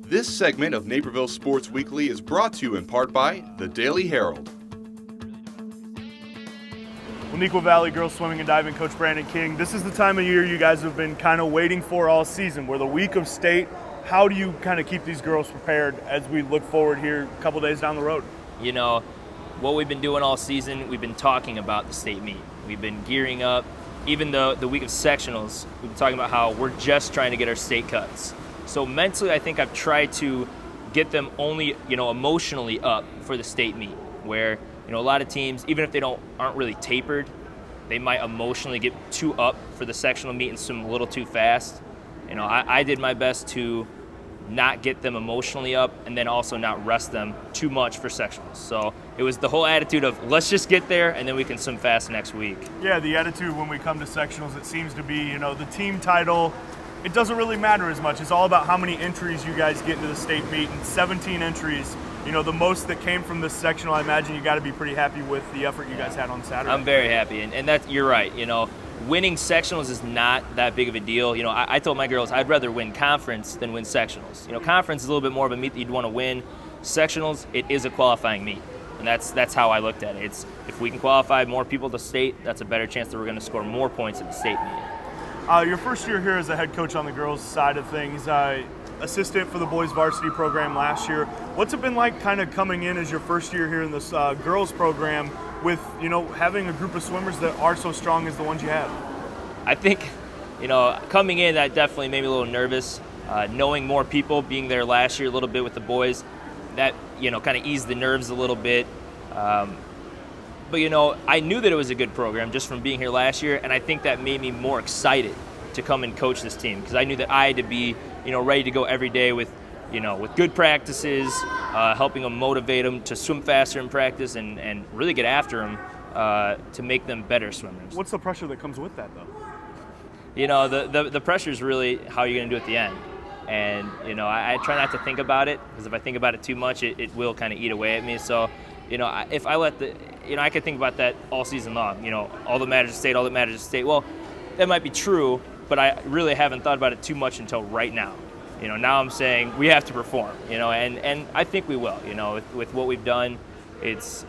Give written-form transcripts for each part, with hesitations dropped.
This segment of Naperville Sports Weekly is brought to you in part by the Daily Herald. Well, Neuqua Valley Girls Swimming and Diving Coach Brandon King, this is the time of year you guys have been kind of waiting for all season. We're the week of state. How do you kind of keep these girls prepared as we look forward here a couple days down the road? You know, what we've been doing all season, we've been talking about the state meet. We've been gearing up. Even the week of sectionals, we've been talking about how we're just trying to get our state cuts. So mentally, I think I've tried to get them only, emotionally up for the state meet, where, a lot of teams, even if they aren't really tapered, they might emotionally get too up for the sectional meet and swim a little too fast. I did my best to not get them emotionally up and then also not rest them too much for sectionals. So it was the whole attitude of let's just get there and then we can swim fast next week. Yeah, the attitude when we come to sectionals, it seems to be, the team title, it doesn't really matter as much. It's all about how many entries you guys get into the state meet, and 17 entries. The most that came from this sectional, I imagine you got to be pretty happy with the effort you guys had on Saturday. I'm very happy, and that you're right. Winning sectionals is not that big of a deal. I told my girls I'd rather win conference than win sectionals. Conference is a little bit more of a meet that you'd want to win. Sectionals, it is a qualifying meet, and that's how I looked at it. It's if we can qualify more people to state, that's a better chance that we're going to score more points at the state meet. Your first year here as a head coach on the girls' side of things, assistant for the boys varsity program last year. What's it been like kind of coming in as your first year here in this girls program with, having a group of swimmers that are so strong as the ones you have? I think, coming in, that definitely made me a little nervous. Knowing more people, being there last year a little bit with the boys, that, kind of eased the nerves a little bit. But, I knew that it was a good program just from being here last year, and I think that made me more excited to come and coach this team because I knew that I had to be, ready to go every day with good practices, helping them motivate them to swim faster in practice and really get after them to make them better swimmers. What's the pressure that comes with that, though? The pressure is really how you're going to do at the end. And, I try not to think about it because if I think about it too much, it will kind of eat away at me. So, if I let I could think about that all season long. All that matters is state, all that matters is state. Well, that might be true, but I really haven't thought about it too much until right now. Now I'm saying we have to perform, and I think we will. With what we've done, it's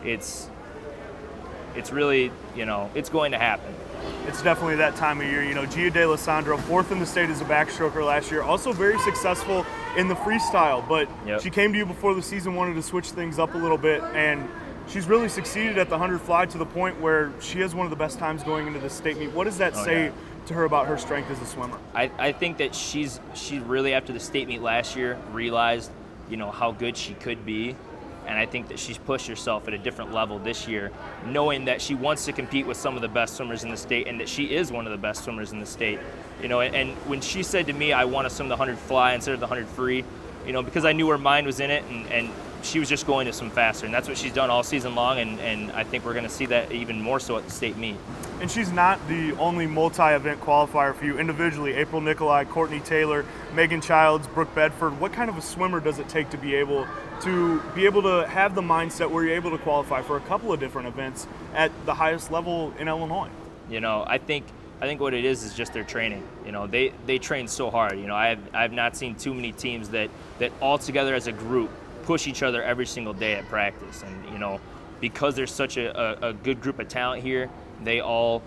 really, it's going to happen. It's definitely that time of year. Gia De Lissandro, fourth in the state as a backstroker last year, also very successful in the freestyle, but She came to you before the season, wanted to switch things up a little bit, and she's really succeeded at the 100 fly to the point where she has one of the best times going into the state meet. What does that say to her about her strength as a swimmer? I think that she really, after the state meet last year, realized, how good she could be. And I think that she's pushed herself at a different level this year, knowing that she wants to compete with some of the best swimmers in the state and that she is one of the best swimmers in the state. And when she said to me, I want to swim the 100 fly instead of the 100 free, because I knew her mind was in it and she was just going to swim faster. And that's what she's done all season long, and I think we're going to see that even more so at the state meet. And she's not the only multi-event qualifier for you individually. April Nicolai, Courtney Taylor, Megan Childs, Brooke Bedford. What kind of a swimmer does it take to be able to have the mindset where you're able to qualify for a couple of different events at the highest level in Illinois? I think what it is just their training. They train so hard. I have not seen too many teams that all together as a group push each other every single day at practice. And because there's such a good group of talent here, they all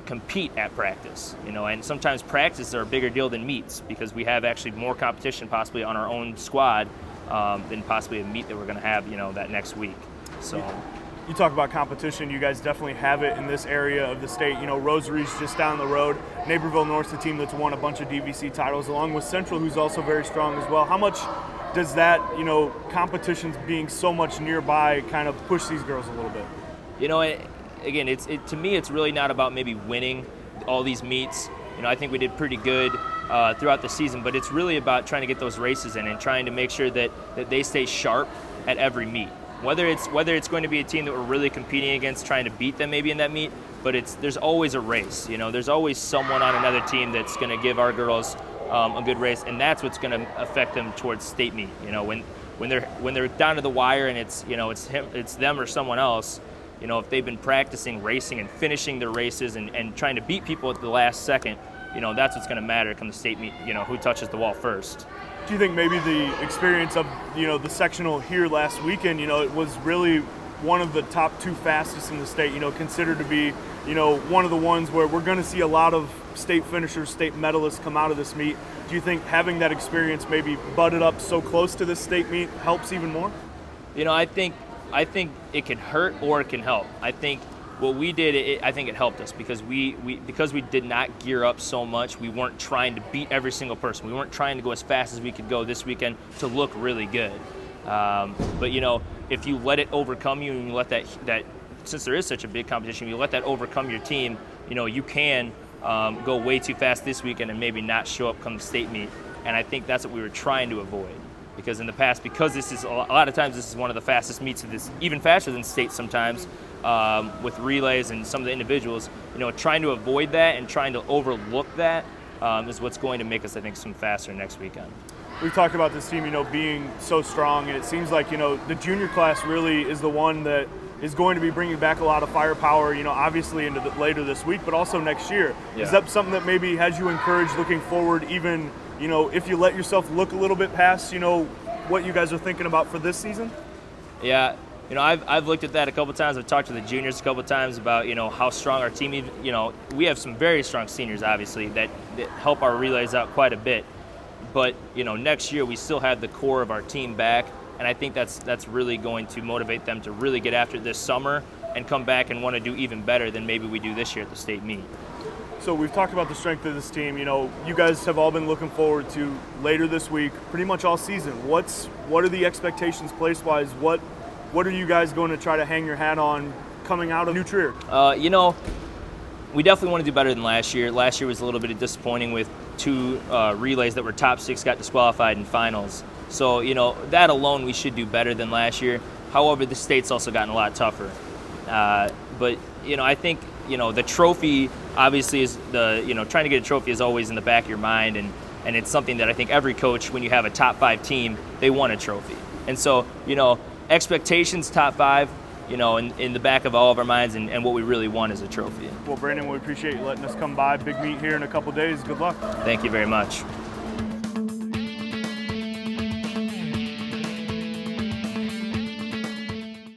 compete at practice. And sometimes practices are a bigger deal than meets because we have actually more competition possibly on our own squad than possibly a meet that we're going to have, that next week. So. You talk about competition. You guys definitely have it in this area of the state. Rosary's just down the road. Naperville North's the team that's won a bunch of DVC titles, along with Central, who's also very strong as well. How much does that, competitions being so much nearby kind of push these girls a little bit? Again, to me, it's really not about maybe winning all these meets. I think we did pretty good throughout the season, but it's really about trying to get those races in and trying to make sure that they stay sharp at every meet. Whether it's going to be a team that we're really competing against, trying to beat them maybe in that meet, but there's always a race. There's always someone on another team that's going to give our girls a good race, and that's what's going to affect them towards state meet. When they're down to the wire and it's them or someone else. If they've been practicing racing and finishing their races and trying to beat people at the last second, that's what's going to matter come the state meet, who touches the wall first. Do you think maybe the experience of, the sectional here last weekend, it was really one of the top 2 fastest in the state, considered to be, one of the ones where we're going to see a lot of state finishers, state medalists come out of this meet. Do you think having that experience maybe butted up so close to this state meet helps even more? I think it can hurt or it can help. I think what we did, I think it helped us because we did not gear up so much. We weren't trying to beat every single person. We weren't trying to go as fast as we could go this weekend to look really good. But if you let it overcome you and you let that since there is such a big competition, you let that overcome your team. You can go way too fast this weekend and maybe not show up come the state meet. And I think that's what we were trying to avoid. Because in the past, because this is a lot of times this is one of the fastest meets of this, even faster than state sometimes, with relays and some of the individuals, trying to avoid that and trying to overlook that is what's going to make us, I think, swim faster next weekend. We've talked about this team, being so strong, and it seems like, the junior class really is the one that is going to be bringing back a lot of firepower, obviously into later this week, but also next year. Yeah. Is that something that maybe has you encouraged looking forward, even, if you let yourself look a little bit past, what you guys are thinking about for this season? Yeah, I've looked at that a couple times. I've talked to the juniors a couple times about, how strong our team is. We have some very strong seniors, obviously, that help our relays out quite a bit. But, next year we still have the core of our team back, and I think that's really going to motivate them to really get after this summer and come back and want to do even better than maybe we do this year at the state meet. So we've talked about the strength of this team. You guys have all been looking forward to later this week, pretty much all season. What are the expectations place-wise? What are you guys going to try to hang your hat on coming out of New Trier? We definitely want to do better than last year. Last year was a little bit disappointing with 2 relays that were top 6 got disqualified in finals. So, that alone we should do better than last year. However, the state's also gotten a lot tougher. But, I think, the trophy obviously is trying to get a trophy is always in the back of your mind. And it's something that I think every coach, when you have a top 5 team, they want a trophy. And so, expectations top 5, in the back of all of our minds, and what we really want is a trophy. Well, Brandon, we appreciate you letting us come by. Big meet here in a couple days. Good luck. Thank you very much.